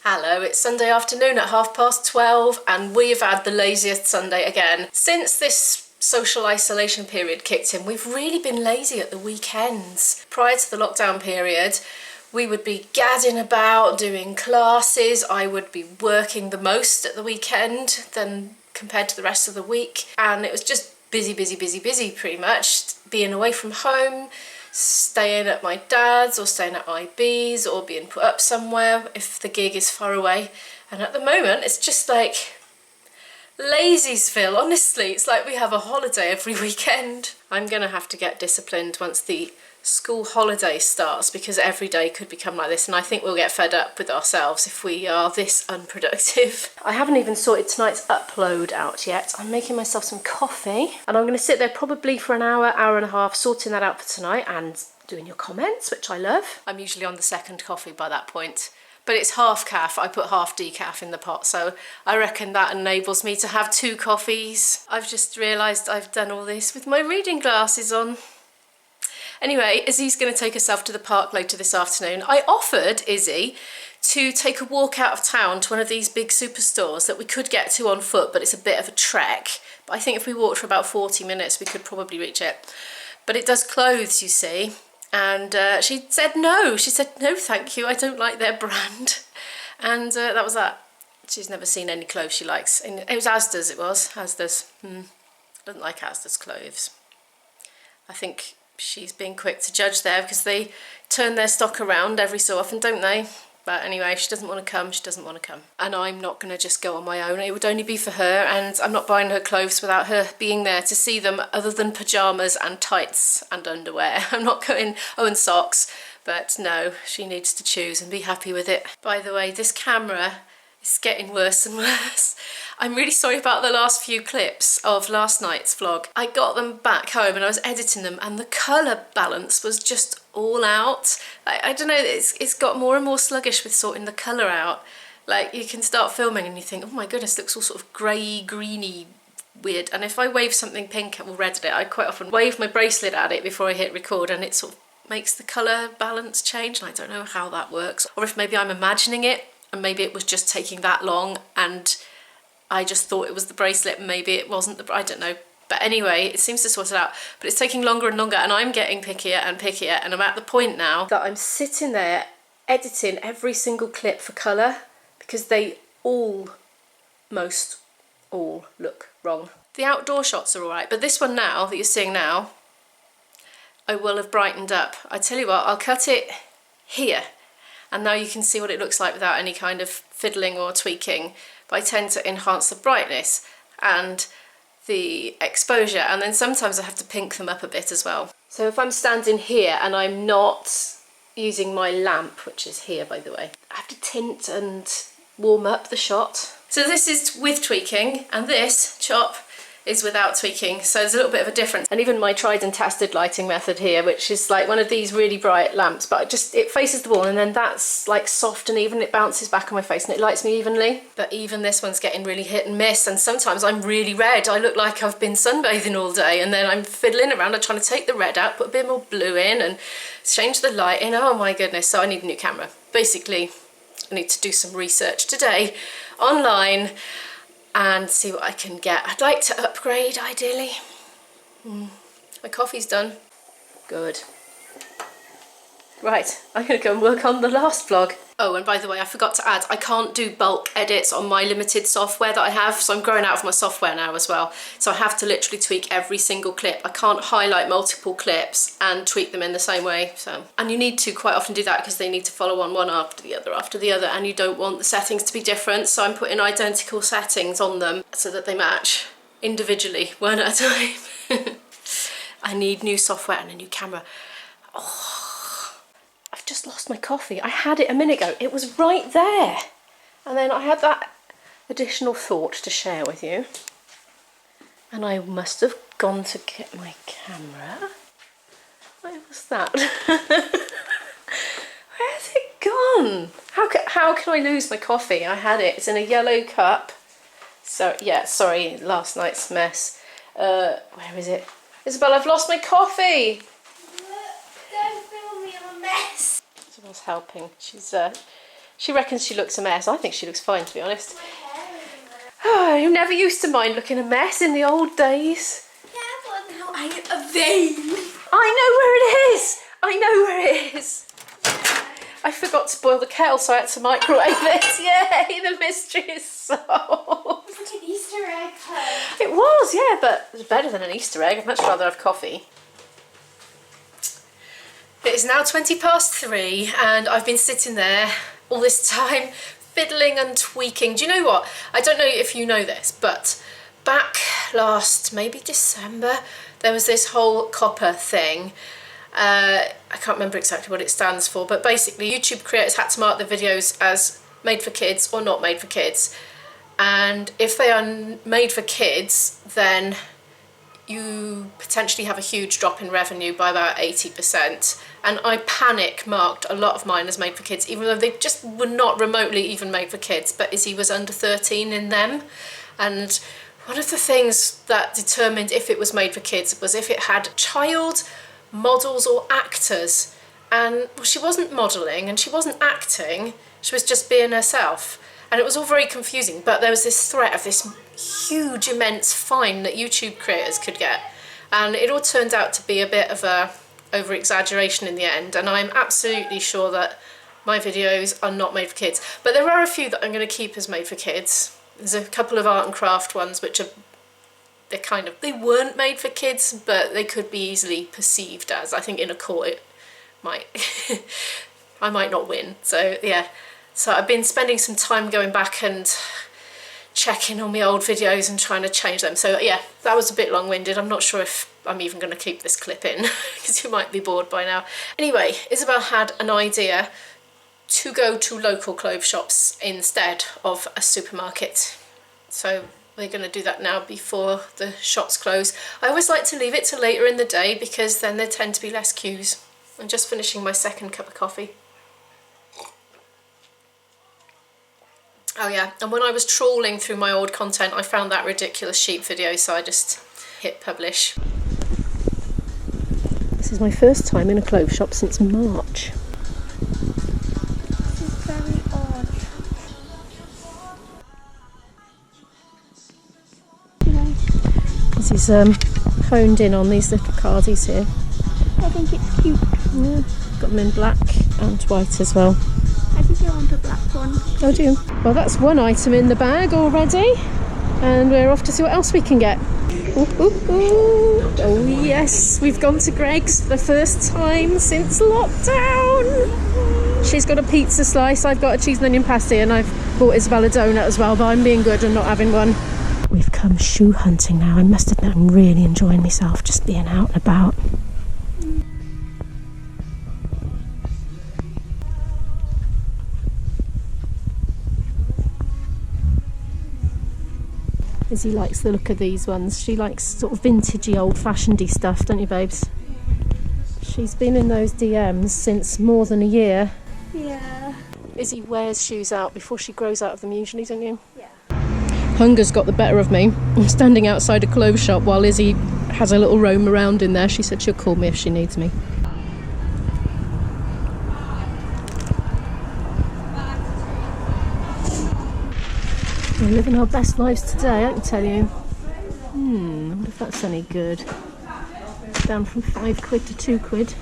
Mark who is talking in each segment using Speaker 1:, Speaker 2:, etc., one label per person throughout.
Speaker 1: Hello, it's Sunday afternoon at 12:30 and we've had the laziest Sunday again. Since this social isolation period kicked in, we've really been lazy at the weekends. Prior to the lockdown period, we would be gadding about doing classes. I would be working the most at the weekend than compared to the rest of the week, and it was just busy pretty much, being away from home, staying at my dad's or staying at IB's or being put up somewhere if the gig is far away. And at the moment it's just like Lazy'sville, honestly. It's like we have a holiday every weekend. I'm gonna have to get disciplined once the school holiday starts, because every day could become like this, and I think we'll get fed up with ourselves if we are this unproductive. I haven't even sorted tonight's upload out yet. I'm making myself some coffee and I'm going to sit there probably for an hour and a half sorting that out for tonight and doing your comments, which I love. I'm usually on the second coffee by that point, but it's half calf. I put half decaf in the pot, so I reckon that enables me to have 2 coffees. I've just realised I've done all this with my reading glasses on. Anyway, Izzy's going to take herself to the park later this afternoon. I offered Izzy to take a walk out of town to one of these big superstores that we could get to on foot, but it's a bit of a trek. But I think if we walked for about 40 minutes, we could probably reach it. But it does clothes, you see. And she said no. She said, no, thank you. I don't like their brand. And that was that. She's never seen any clothes she likes. And it was Asda's, Asda's. Doesn't like Asda's clothes. I think she's being quick to judge there because they turn their stock around every so often, don't they? But anyway, she doesn't want to come, she doesn't want to come. And I'm not going to just go on my own. It would only be for her, and I'm not buying her clothes without her being there to see them, other than pyjamas and tights and underwear. I'm not going, oh, and socks. But no, she needs to choose and be happy with it. By the way, this camera is getting worse and worse. I'm really sorry about the last few clips of last night's vlog. I got them back home and I was editing them, and the colour balance was just all out. I don't know, it's got more and more sluggish with sorting the colour out. Like, you can start filming and you think, oh my goodness, it looks all sort of grey, greeny, weird. And if I wave something pink or red at it, I quite often wave my bracelet at it before I hit record, and it sort of makes the colour balance change, and I don't know how that works. Or if maybe I'm imagining it, and maybe it was just taking that long and I just thought it was the bracelet, and maybe it wasn't I don't know. But anyway, it seems to sort it out. But it's taking longer and longer, and I'm getting pickier and pickier, and I'm at the point now that I'm sitting there editing every single clip for colour, because they almost all look wrong. The outdoor shots are alright, but this one now, that you're seeing now, I will have brightened up. I tell you what, I'll cut it here, and now you can see what it looks like without any kind of fiddling or tweaking. But I tend to enhance the brightness and the exposure, and then sometimes I have to pink them up a bit as well. So if I'm standing here and I'm not using my lamp, which is here by the way, I have to tint and warm up the shot. So this is with tweaking, and this chop is without tweaking, so there's a little bit of a difference. And even my tried and tested lighting method here, which is like one of these really bright lamps, but it faces the wall, and then that's like soft and even, it bounces back on my face and it lights me evenly. But even this one's getting really hit and miss, and sometimes I'm really red. I look like I've been sunbathing all day, and then I'm fiddling around, I'm trying to take the red out, put a bit more blue in and change the light in. Oh my goodness, so I need a new camera. Basically, I need to do some research today online and see what I can get. I'd like to upgrade, ideally. My coffee's done. Good. Right, I'm gonna go and work on the last vlog. Oh, and by the way, I forgot to add, I can't do bulk edits on my limited software that I have, so I'm growing out of my software now as well. So I have to literally tweak every single clip. I can't highlight multiple clips and tweak them in the same way. So, and you need to quite often do that because they need to follow on one after the other, and you don't want the settings to be different. So I'm putting identical settings on them so that they match individually, one at a time. I need new software and a new camera. Oh. I've just lost my coffee. I had it a minute ago. It was right there. And then I had that additional thought to share with you. And I must have gone to get my camera. Where was that? Where's it gone? How can I lose my coffee? I had it. It's in a yellow cup. So, yeah, sorry, last night's mess. Where is it? Isabel, I've lost my coffee.
Speaker 2: Don't film me, I'm a mess.
Speaker 1: Isabel's helping. She's She reckons she looks a mess. I think she looks fine, to be honest. Oh, you never used to mind looking a mess in the old days.
Speaker 2: Yeah, but now I get a vein.
Speaker 1: I know where it is. I know where it is. I forgot to boil the kettle, so I had to microwave it. Yay, the mystery is solved.
Speaker 2: It's like an Easter egg hunt.
Speaker 1: It was, yeah, but it was better than an Easter egg. I'd much rather have coffee. It is now 3:20, and I've been sitting there all this time, fiddling and tweaking. Do you know what? I don't know if you know this, but back last, maybe December, there was this whole copper thing. I can't remember exactly what it stands for, but basically YouTube creators had to mark the videos as made for kids or not made for kids. And if they are made for kids, then you potentially have a huge drop in revenue by about 80%. And I panic marked a lot of mine as made for kids, even though they just were not remotely even made for kids. But Izzy was under 13 in them. And one of the things that determined if it was made for kids was if it had child models or actors. And well, she wasn't modelling and she wasn't acting, she was just being herself. And it was all very confusing, but there was this threat of this huge, immense fine that YouTube creators could get. And it all turned out to be a bit of a over-exaggeration in the end, and I'm absolutely sure that my videos are not made for kids. But there are a few that I'm going to keep as made for kids. There's a couple of art and craft ones which are, they weren't made for kids, but they could be easily perceived as. I think in a court it might, I might not win. So yeah, so I've been spending some time going back and checking on my old videos and trying to change them. So yeah, that was a bit long-winded. I'm not sure if I'm even going to keep this clip in because you might be bored by now. Anyway, Isabel had an idea to go to local clothes shops instead of a supermarket. So we're going to do that now before the shops close. I always like to leave it till later in the day because then there tend to be less queues. I'm just finishing my second cup of coffee. Oh yeah, and when I was trawling through my old content, I found that ridiculous sheep video, so I just hit publish. This is my first time in a clothes shop since March.
Speaker 2: This is very odd.
Speaker 1: This is honed in on these little cardies here.
Speaker 2: I think it's cute.
Speaker 1: Yeah, got them in black and white as well.
Speaker 2: I think I want a black one.
Speaker 1: Oh, do you? Well, that's one item in the bag already, and we're off to see what else we can get. Ooh, ooh, ooh. Oh yes, we've gone to Greg's for the first time since lockdown. She's got a pizza slice, I've got a cheese and onion pasty, and I've bought Isabel a donut as well, but I'm being good and not having one. We've come shoe hunting now. I must admit I'm really enjoying myself just being out and about. Izzy likes the look of these ones. She likes sort of vintagey, old-fashionedy stuff, don't you, babes? She's been in those DMs since more than a year.
Speaker 2: Yeah.
Speaker 1: Izzy wears shoes out before she grows out of them usually, don't you?
Speaker 2: Yeah.
Speaker 1: Hunger's got the better of me. I'm standing outside a clothes shop while Izzy has a little roam around in there. She said she'll call me if she needs me. We're living our best lives today, I can tell you. I wonder if that's any good. Down from £5 to £2.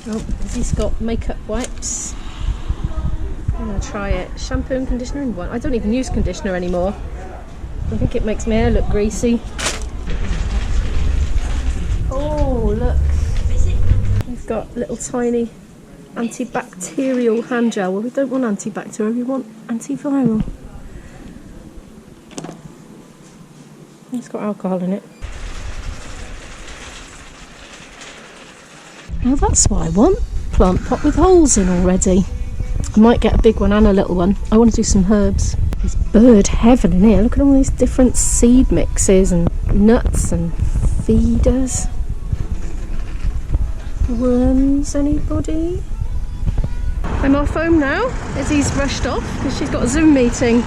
Speaker 1: Oh, Izzy's got makeup wipes. I'm going to try it. Shampoo and conditioner in one. I don't even use conditioner anymore. I think it makes my hair look greasy. Oh, look. We've got little tiny antibacterial hand gel. Well, we don't want antibacterial, we want antiviral. It's got alcohol in it. Now that's what I want. Plant pot with holes in already. I might get a big one and a little one. I want to do some herbs. There's bird heaven in here. Look at all these different seed mixes and nuts and feeders. Worms, anybody? I'm off home now. Izzy's rushed off because she's got a Zoom meeting.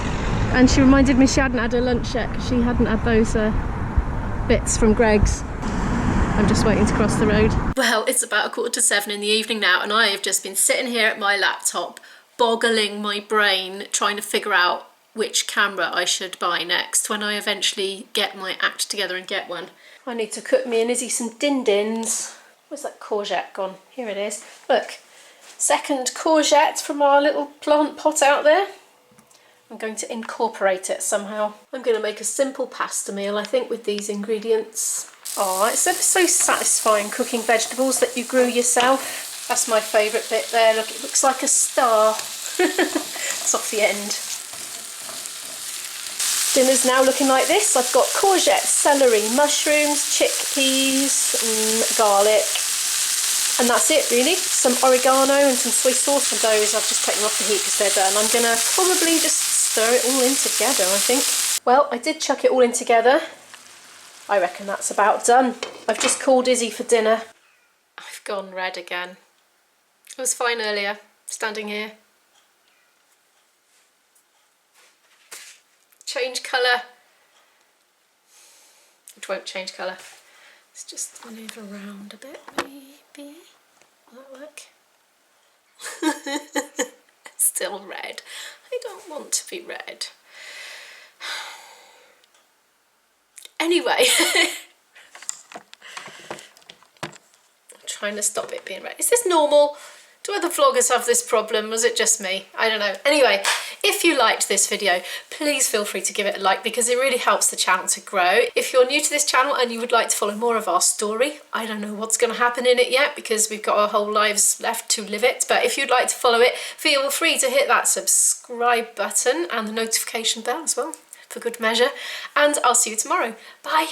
Speaker 1: And she reminded me she hadn't had her lunch yet because she hadn't had those bits from Greg's. I'm just waiting to cross the road. Well, it's about 6:45 in the evening now, and I have just been sitting here at my laptop boggling my brain trying to figure out which camera I should buy next when I eventually get my act together and get one. I need to cook me and Izzy some din-dins. Where's that courgette gone? Here it is. Look, second courgette from our little plant pot out there. I'm going to incorporate it somehow. I'm going to make a simple pasta meal, I think, with these ingredients. Oh, it's so satisfying cooking vegetables that you grew yourself. That's my favourite bit there. Look, it looks like a star. It's off the end. Dinner's now looking like this. I've got courgette, celery, mushrooms, chickpeas, and garlic. And that's it really. Some oregano and some soy sauce. And those I've just taken off the heat because they're done. I'm going to probably just stir it all in together, I think. Well, I did chuck it all in together. I reckon that's about done. I've just called Izzy for dinner. I've gone red again. I was fine earlier, standing here. Change colour. It won't change colour. Let's just move around a bit, maybe. Will that work? Still red. I don't want to be red. Anyway. I'm trying to stop it being red. Is this normal? Do other vloggers have this problem? Was it just me? I don't know. Anyway, if you liked this video, please feel free to give it a like because it really helps the channel to grow. If you're new to this channel and you would like to follow more of our story, I don't know what's going to happen in it yet because we've got our whole lives left to live it. But if you'd like to follow it, feel free to hit that subscribe button and the notification bell as well, for good measure. And I'll see you tomorrow. Bye.